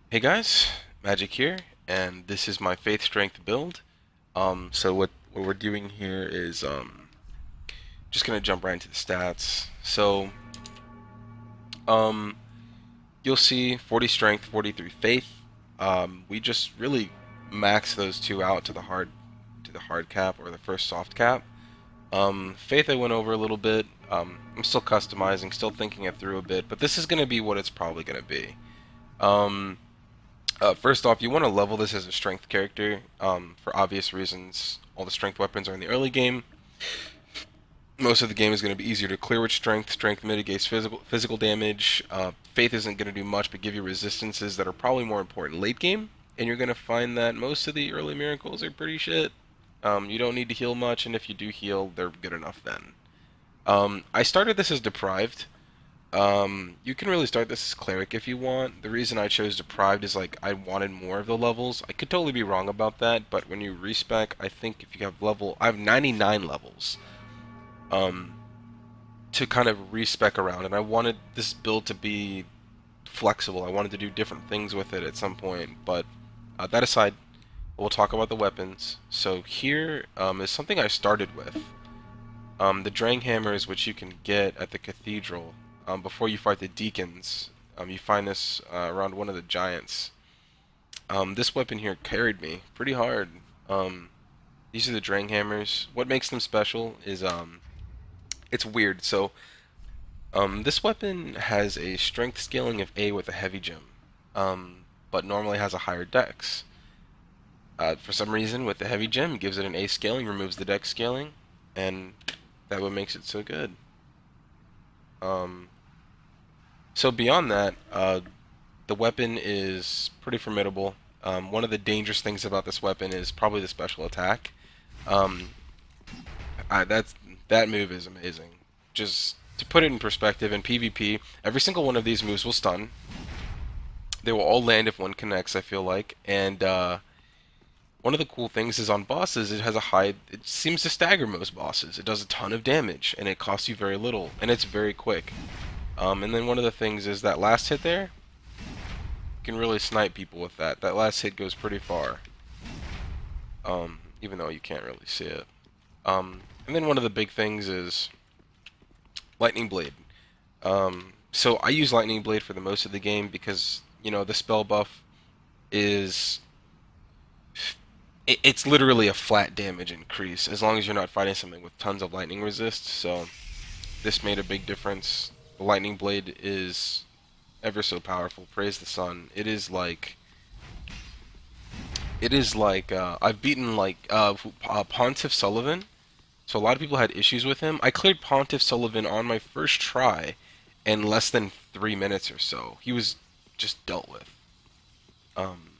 Hey guys, Magic here, and this is my Faith Strength build. So what we're doing here is just gonna jump right into the stats. So um you'll see 40 Strength, 43 Faith. We just really max those two out to the hard cap or the first soft cap. Faith I went over a little bit. I'm still customizing, still thinking it through a bit, but this is gonna be what it's probably gonna be. Um, First off, you want to level this as a strength character for obvious reasons. All the strength weapons are in the early game. Most of the game is going to be easier to clear with strength. Strength mitigates physical damage. Faith isn't going to do much but give you resistances that are probably more important late game. And you're going to find that most of the early miracles are pretty shit. You don't need to heal much, and if you do heal, they're good enough then. I started this as deprived. You can really start this as cleric if you want. The reason I chose deprived is like I wanted more of the levels. I could totally be wrong about that, but when you respec, I think if you have I have 99 levels. Um, to kind of respec around, and I wanted this build to be flexible. I wanted to do different things with it at some point, but that aside, we'll talk about the weapons. So here is something I started with. The Drang Hammers, which you can get at the cathedral before you fight the deacons. You find this around one of the giants. This weapon here carried me pretty hard. These are the Drang Hammers. What makes them special is it's weird. So this weapon has a strength scaling of A with a heavy gem, but normally has a higher dex. For some reason, with the heavy gem, it gives it an A scaling, removes the dex scaling, and that what makes it so good. Um, so beyond that, the weapon is pretty formidable. One of the dangerous things about this weapon is probably the special attack. Um, that's that move is amazing. Just to put it in perspective, in PvP, every single one of these moves will stun. They will all land if one connects. I feel like, and one of the cool things is on bosses, it has a high. It seems to stagger most bosses. It does a ton of damage, and it costs you very little, and it's very quick. And then one of the things is that last hit there, you can really snipe people with that. That last hit goes pretty far, even though you can't really see it. And then one of the big things is Lightning Blade. So I use Lightning Blade for the most of the game because the spell buff is it's literally a flat damage increase as long as you're not fighting something with tons of lightning resist. So this made a big difference. The Lightning Blade is ever so powerful. Praise the sun. It is like I've beaten Pontiff Sullivan. So a lot of people had issues with him. I cleared Pontiff Sullivan on my first try in less than 3 minutes or so. He was just dealt with. Um,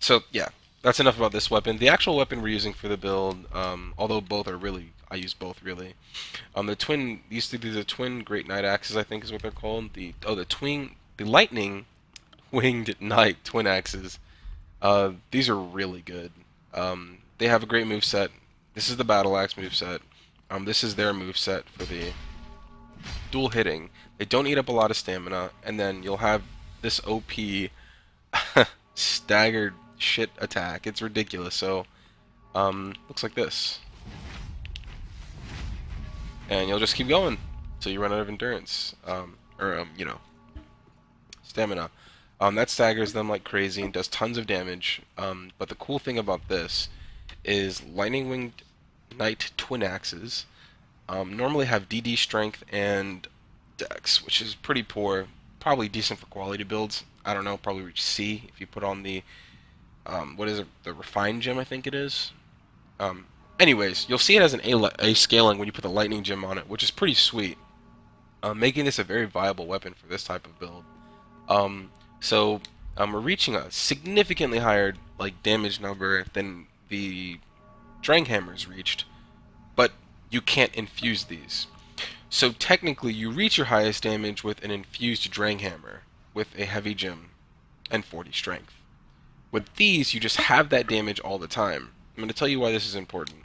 so yeah, that's enough about this weapon. The actual weapon we're using for the build, although both are really, I use both really. These are the twin Great Knight axes, I think is what they're called. The lightning winged knight twin axes. These are really good. They have a great move set. This is the battle axe move set. This is their move set for the dual hitting. They don't eat up a lot of stamina, and then you'll have this OP staggered shit attack. It's ridiculous. So, looks like this, and you'll just keep going until you run out of endurance, or stamina. That staggers them like crazy and does tons of damage. But the cool thing about this is lightning winged knight twin axes normally have DD strength and dex, which is pretty poor. Probably decent for quality builds. I don't know, probably reach C if you put on the what is it? The refined gem, I think it is. Um, Anyways, you'll see it as an A scaling when you put the lightning gem on it, which is pretty sweet, making this a very viable weapon for this type of build. Um, we're reaching a significantly higher damage number than the Dranghammers reached, but you can't infuse these. So technically, you reach your highest damage with an infused Dranghammer with a heavy gem and 40 strength. With these, you just have that damage all the time. I'm going to tell you why this is important.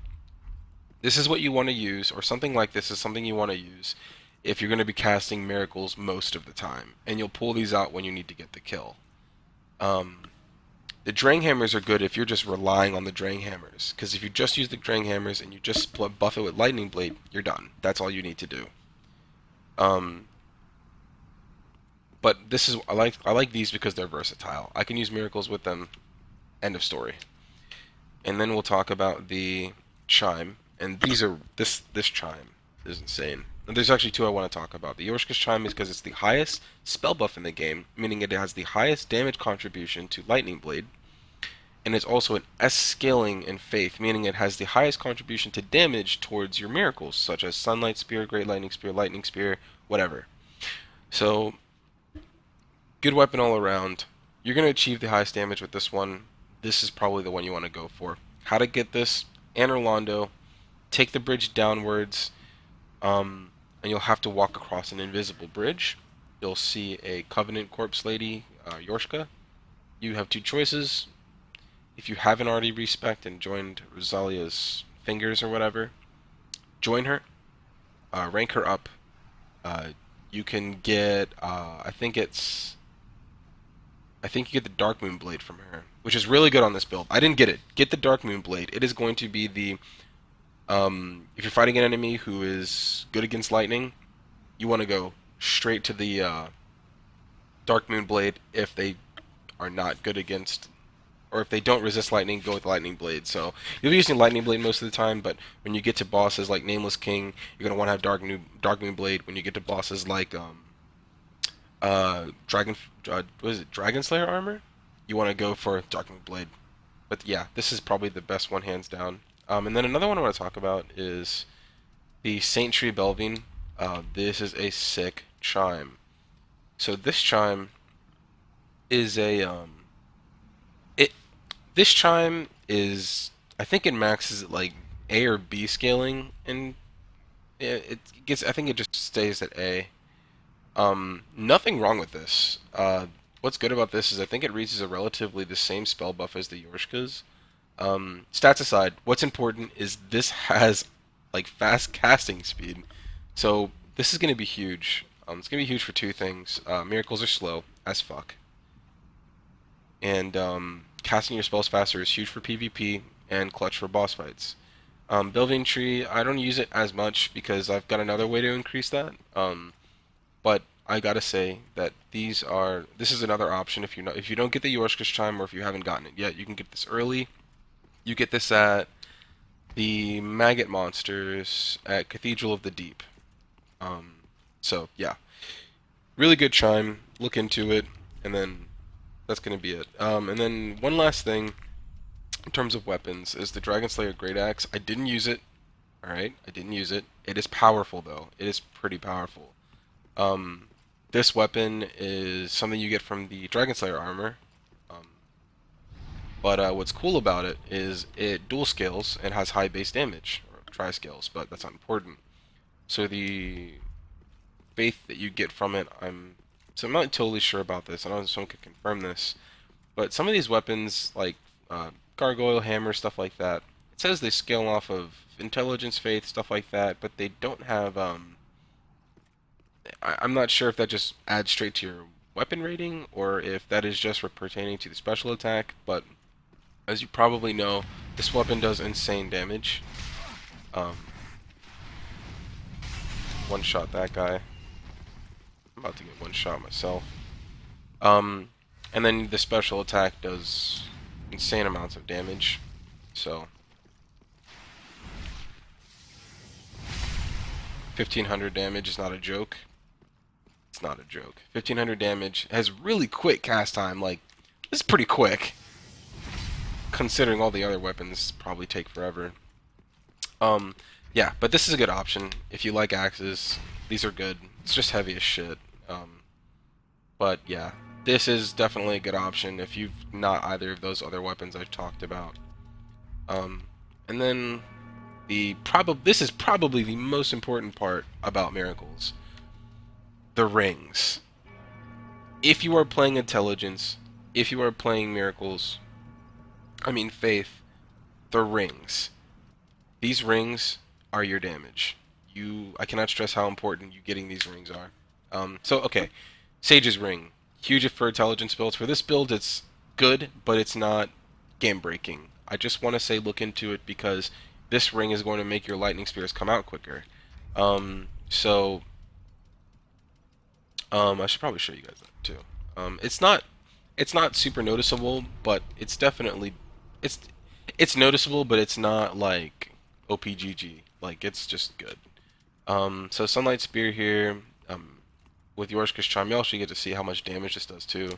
This is what you want to use, or something like this is something you want to use if you're going to be casting miracles most of the time, and you'll pull these out when you need to get the kill. Um, the Drang Hammers are good if you're just relying on the Drang Hammers, because if you just use the Drang Hammers and you just buff it with Lightning Blade, you're done. That's all you need to do. Um, but this is I like these because they're versatile. I can use miracles with them. End of story. And then we'll talk about the chime. And this chime is insane. And there's actually two I want to talk about. The Yorshka's chime is because it's the highest spell buff in the game, meaning it has the highest damage contribution to Lightning Blade, and it's also an S scaling in Faith, meaning it has the highest contribution to damage towards your miracles, such as Sunlight Spear, Great Lightning Spear, whatever. So, good weapon all around. You're going to achieve the highest damage with this one. This is probably the one you want to go for. How to get this? Anorlando, take the bridge downwards, and you'll have to walk across an invisible bridge. You'll see a Covenant Corpse Lady, Yorshka. You have two choices. If you haven't already respec'd and joined Rosalia's fingers or whatever, join her, rank her up. Uh, you can get, I think you get the Dark Moon Blade from her, which is really good on this build. I didn't get it. Get the Dark Moon Blade. It is going to be the, if you're fighting an enemy who is good against lightning, you want to go straight to the Dark Moon Blade. If they are not good against, or if they don't resist lightning, go with Lightning Blade. So you'll be using Lightning Blade most of the time, but when you get to bosses like Nameless King, you're gonna want to have Dark Moon Blade. When you get to bosses like what is it, Dragon Slayer armor, you want to go for Dark Moon Blade. But yeah, this is probably the best one hands down. And then another one I want to talk about is the Saint Tree Belvine. This is a sick chime. So this chime is a it this chime is, I think it maxes at like A or B scaling, and it gets, I think it just stays at A. Nothing wrong with this. What's good about this is I think it reaches a relatively the same spell buff as the Yorshkas. Stats aside, what's important is this has like fast casting speed. So this is going to be huge. It's going to be huge for two things. Miracles are slow as fuck. And casting your spells faster is huge for PvP and clutch for boss fights. Building tree, I don't use it as much because I've got another way to increase that. But I gotta say that this is another option if you don't get the Yorshka's chime, or if you haven't gotten it yet, you can get this early. You get this at the Maggot Monsters at Cathedral of the Deep. So yeah, really good chime. Look into it, and then that's gonna be it. And then one last thing in terms of weapons is the Dragon Slayer Great Axe. I didn't use it. All right, I didn't use it. It is powerful though. It is pretty powerful. This weapon is something you get from the Dragon Slayer armor. Um, but what's cool about it is it dual scales and has high base damage, or tri scales, but that's not important. So the faith that you get from it, I'm not totally sure about this. I don't know if someone could confirm this, but some of these weapons, like gargoyle hammer, stuff like that, it says they scale off of intelligence, faith, stuff like that, but they don't have I'm not sure if that just adds straight to your weapon rating, or if that is just pertaining to the special attack, but as you probably know, this weapon does insane damage. Um, one shot that guy. I'm about to get one shot myself. Um, and then the special attack does insane amounts of damage. So 1500 damage is not a joke. It's not a joke. 1500 damage has really quick cast time. Like, this is pretty quick, considering all the other weapons probably take forever. Yeah, but this is a good option if you like axes. These are good. It's just heavy as shit. But yeah, this is definitely a good option if you've not either of those other weapons I've talked about. And then this is probably the most important part about miracles. The rings. If you are playing intelligence, if you are playing miracles, faith, the rings. These rings are your damage. I cannot stress how important you getting these rings are. Okay, Sage's ring, huge for intelligence builds. For this build, it's good, but it's not game breaking. I just want to say look into it because this ring is going to make your lightning spears come out quicker. So I should probably show you guys that too. It's not super noticeable, but it's definitely it's it's noticeable, but it's not like OPGG. Like it's just good. So Sunlight Spear here. With Yorshka's Charm, you also get to see how much damage this does too.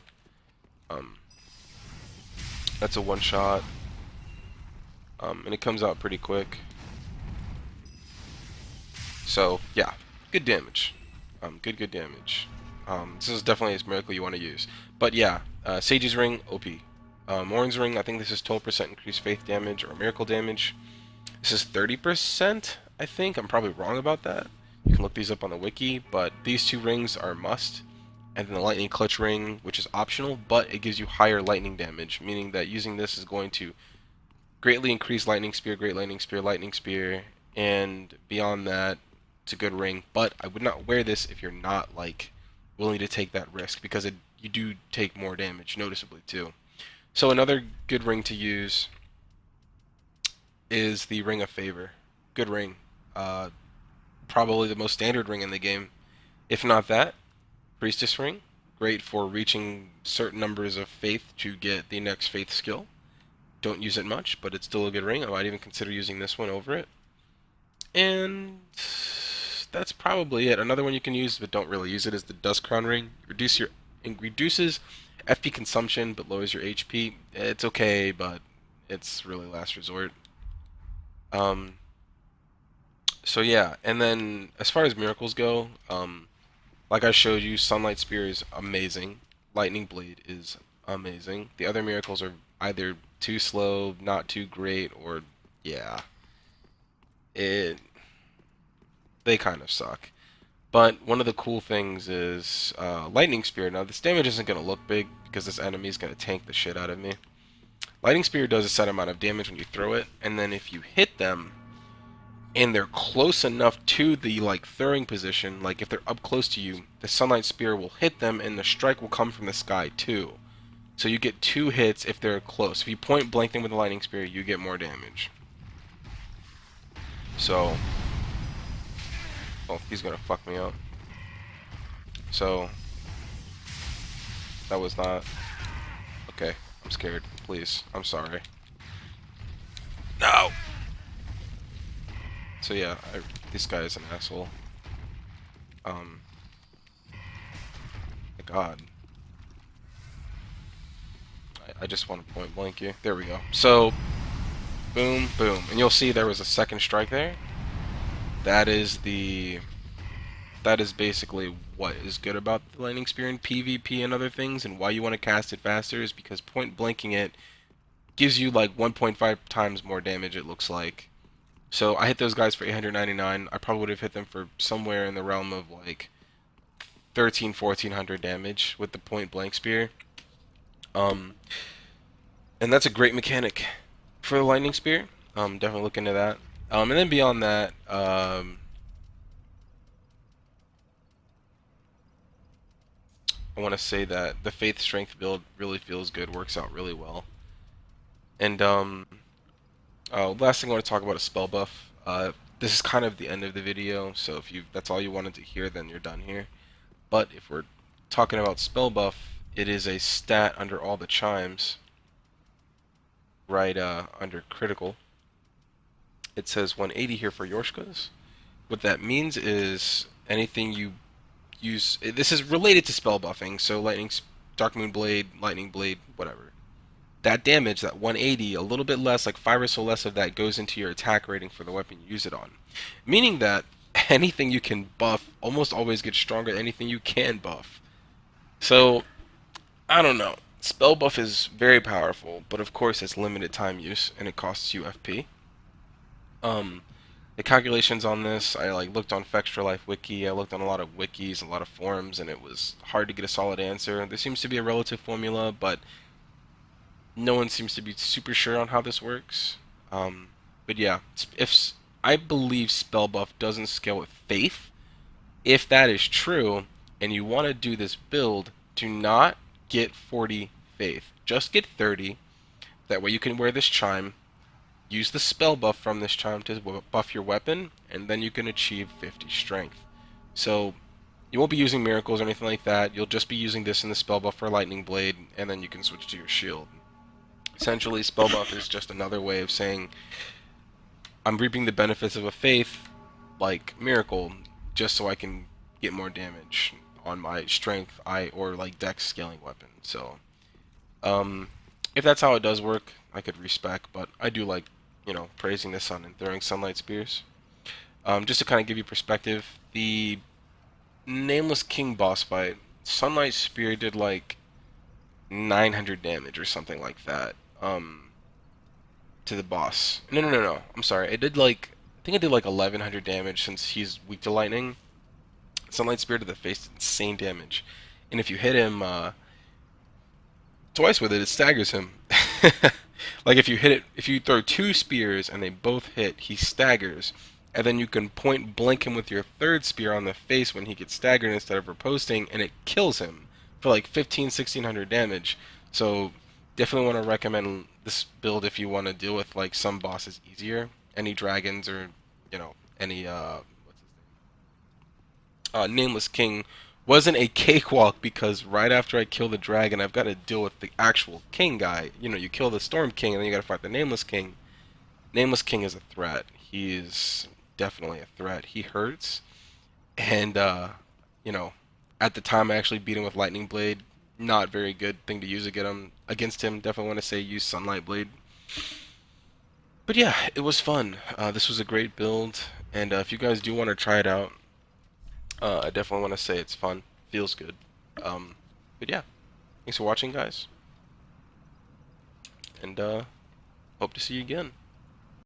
Um, that's a one shot, and it comes out pretty quick. So yeah, good damage. Good damage. This is definitely a miracle you want to use. But yeah, Sage's Ring, OP. Orin's Ring, I think this is 12% increased faith damage or miracle damage. This is 30%, I think. I'm probably wrong about that. You can look these up on the wiki, but these two rings are must. And then the Lightning Clutch Ring, which is optional, but it gives you higher lightning damage, meaning that using this is going to greatly increase Lightning Spear, Great Lightning Spear, and beyond that, it's a good ring. But I would not wear this if you're not like willing to take that risk because you do take more damage noticeably too. So another good ring to use is the Ring of Favor. Good ring. Probably the most standard ring in the game. If not that, Priestess Ring. Great for reaching certain numbers of faith to get the next faith skill. Don't use it much, but it's still a good ring. I might even consider using this one over it. And that's probably it. Another one you can use, but don't really use it, is the Dust Crown Ring. It reduces FP consumption, but lowers your HP. It's okay, but it's really last resort. Um, so yeah, and then as far as miracles go, like I showed you, Sunlight Spear is amazing. Lightning Blade is amazing. The other miracles are either too slow, not too great, or yeah, it they kind of suck. But one of the cool things is Lightning Spear. Now this damage isn't going to look big because this enemy is going to tank the shit out of me. Lightning Spear does a set amount of damage when you throw it, and then if you hit them and they're close enough to the like throwing position, like if they're up close to you, the Sunlight Spear will hit them and the strike will come from the sky too. So you get 2 hits if they're close. If you point blank them with the Lightning Spear, you get more damage. So, oh, he's gonna fuck me up. So, that was not okay. I'm scared. Please, I'm sorry. No. So yeah, this guy is an asshole. My God. I just want to point blank you. There we go. So, boom, boom, and you'll see there was a second strike there. That is basically what is good about the Lightning Spear in PvP and other things, and why you want to cast it faster is because point blanking it gives you like 1.5 times more damage. It looks like. So I hit those guys for 899. I probably would have hit them for somewhere in the realm of like 1400 damage with the point blank spear. And that's a great mechanic for the lightning spear. Definitely look into that. And then beyond that, I want to say that the faith strength build really feels good, works out really well. And last thing I want to talk about is spell buff. This is kind of the end of the video, so if that's all you wanted to hear, then you're done here. But if we're talking about spell buff, it is a stat under all the chimes, right under critical. It says 180 here for Yorshkas. What that means is anything you use. This is related to spell buffing, so Dark Moon Blade, Lightning Blade, whatever. That damage, that 180, a little bit less, like 5 or so less of that goes into your attack rating for the weapon you use it on. Meaning that anything you can buff almost always gets stronger than anything you can buff. So, I don't know. Spell buff is very powerful, but of course it's limited time use, and it costs you FP. The calculations on this, I looked on Fextra Life Wiki, I looked on a lot of wikis, a lot of forums, and it was hard to get a solid answer. There seems to be a relative formula, but no one seems to be super sure on how this works. But yeah, if I believe spell buff doesn't scale with faith. If that is true, and you want to do this build, do not get 40 faith. Just get 30. That way you can wear this chime, use the spell buff from this chime to buff your weapon, and then you can achieve 50 strength. So you won't be using miracles or anything like that. You'll just be using this in the spell buff for lightning blade, and then you can switch to your shield. Essentially, spell buff is just another way of saying I'm reaping the benefits of a faith like miracle, just so I can get more damage on my strength or like dex scaling weapon. So um, if that's how it does work, I could respec, but I do like, praising the sun and throwing sunlight spears. Just to kind of give you perspective, the Nameless King boss fight, Sunlight Spear did like 900 damage or something like that. To the boss. No, no, no, no. I'm sorry. I think it did like 1100 damage since he's weak to lightning. Sunlight Spear to the face, insane damage. And if you hit him twice with it, it staggers him. Like if you throw two spears and they both hit, he staggers. And then you can point blank him with your third spear on the face when he gets staggered instead of riposting, and it kills him for like 1600 damage. So definitely want to recommend this build if you want to deal with like some bosses easier. Any dragons or any Nameless King wasn't a cakewalk because right after I kill the dragon, I've got to deal with the actual king guy. You kill the Storm King, and then you got to fight the Nameless King. Nameless King is a threat. He is definitely a threat. He hurts, and you know, at the time I actually beat him with Lightning Blade. Not very good thing to use against him. Definitely want to say use Sunlight Blade. But yeah, it was fun. This was a great build, and if you guys do want to try it out, I definitely want to say it's fun. Feels good. But yeah, thanks for watching, guys, and hope to see you again.